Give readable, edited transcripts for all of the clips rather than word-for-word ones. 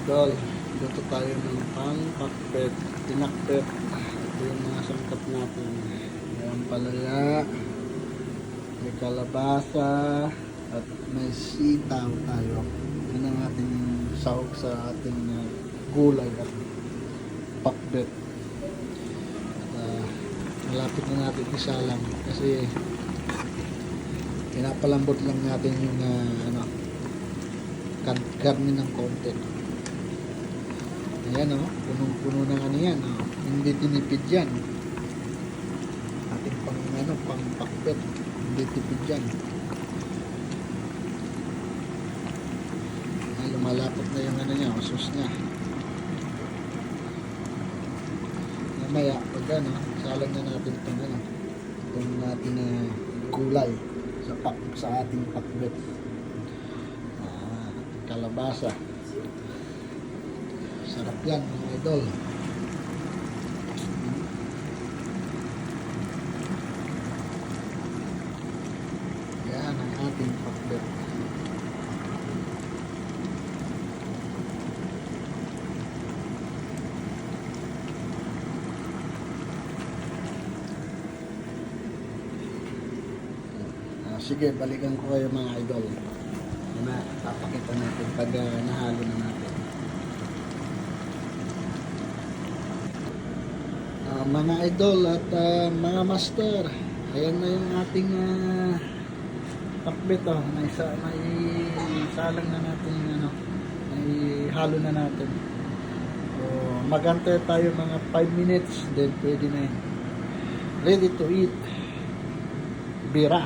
idol, dito tayo ng pang-pakpet, pinakpet. Ito yung mga sangkap natin. May ampalaya, may kalabasa, at may sitaw tayo. Yan ang ating sahog sa ating gulay at pakpet. At malapit na natin isa lang kasi pinapalambot lang natin yung karne ng konti. Ayan punong-puno ng ano yan. Hindi tinipid yan. Ating pang pakpet. Hindi tipid yan. Ay, lumalapot na yung ano niya, usos niya. Mamaya, pag salang na natin itong natin na gulay sa ating pakbet. Kalabasa. Sarap yan mga idol. Yan ang ating pakbet. Sige, balikan ko kayo mga idol. Papakita natin pag nahalo na natin. Mga idol at mga master, ayan na yung ating pakbet. May salang na natin, may halo na natin. So, magantay tayo mga 5 minutes, then pwede na yun. Ready to eat. Bira.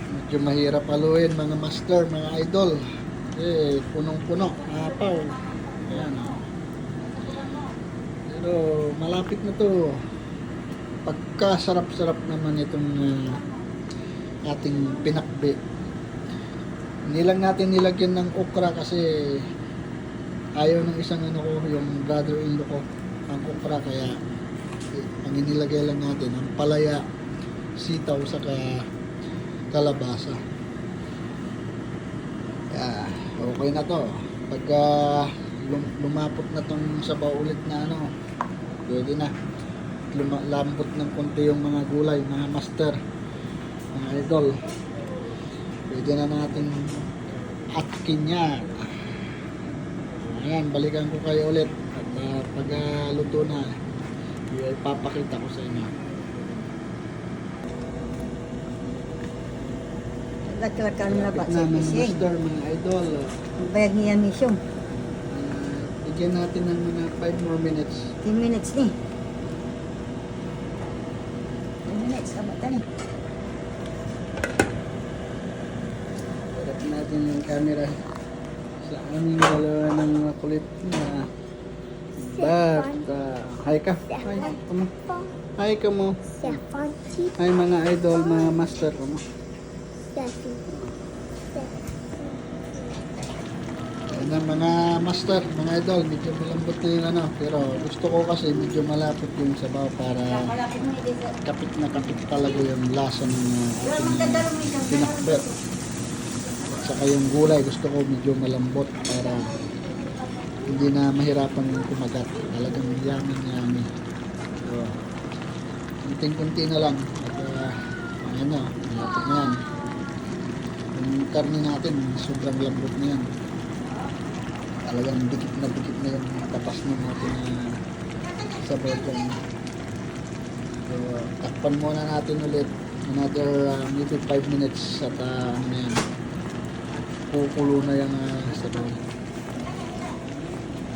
Medyo mahirap haluin mga master, mga idol. Punong-puno, apaw. Ayan. Pero malapit na to. Pagkasarap-sarap naman itong ating pinakbe. Hindi lang natin nilagyan ng okra kasi ayaw ng isang yung brother-in-law ko ang okra, kaya ang inilagay lang natin ang palaya, sitaw, saka kalabasa. Okay na to. Pag lumapot na tong sabaw ulit na pwede na. Lambot ng konti yung mga gulay, mga master, mga idol. Pwede na natin atkin yan. Ayan, balikan ko kayo ulit. At pag luto na, ipapakita ko sa inyo. Laglakan na ba Kapit sa na mga fishing? master, mga idol. Bayag niya mission. Bigyan natin ng mga 5 more minutes. 10 minutes ni. 10 minutes, abata ni. Harap natin yung camera sa aming dalawa ng mga kulit na bata. Hi ka. Hi ka mo. Hi ka mo. Hi mga idol, mga master ko mo. Ayan na mga master, mga idol, medyo malambot na yung pero gusto ko kasi medyo malapit yung sabaw para kapit talaga yung lasa ng ating pinakbet. Saka yung gulay, gusto ko medyo malambot para hindi na mahirapan yung kumagat. Talagang yummy. So, kunting-kunti na lang. At malapit na yan. Yung karne natin, sobrang lambot na yan. Talagang dikit na yung tapas ng natin sabaw dyan. So, takpan muna natin ulit. Another maybe 5 minutes at kukulo na yung sabaw.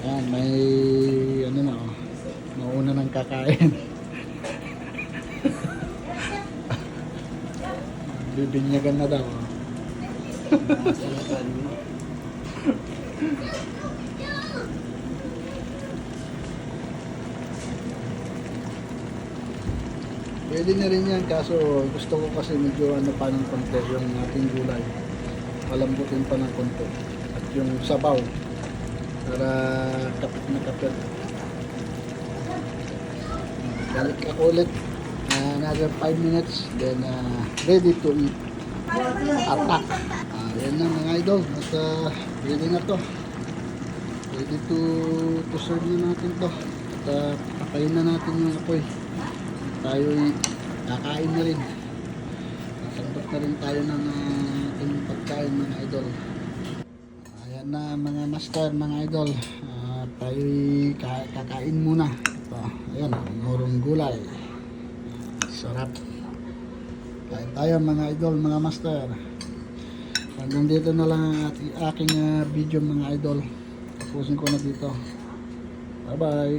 Ayan, may mauna ng kakain. Bibinyagan na daw. Pwede na rin yan, kaso gusto ko kasi medyo pa ng konti yung ating gulay. Malambutin pa ng konti. At yung sabaw para kapit na kapit. Balik ako ulit. Another 5 minutes, then ready to eat. Atak. Yan na mga idol. At ready na to. Ready to serve na natin to. At pakain na natin yung apoy. Tayo'y kakain na rin. Sambot na rin tayo ng ating pagkain mga idol. Ayan na mga master, mga idol. Tayo'y kakain muna. Ito, ayan, murong gulay. Sarap. Kain tayo mga idol, mga master. Hanggang dito na lang ang aking video mga idol. Tapusin ko na dito. Bye bye.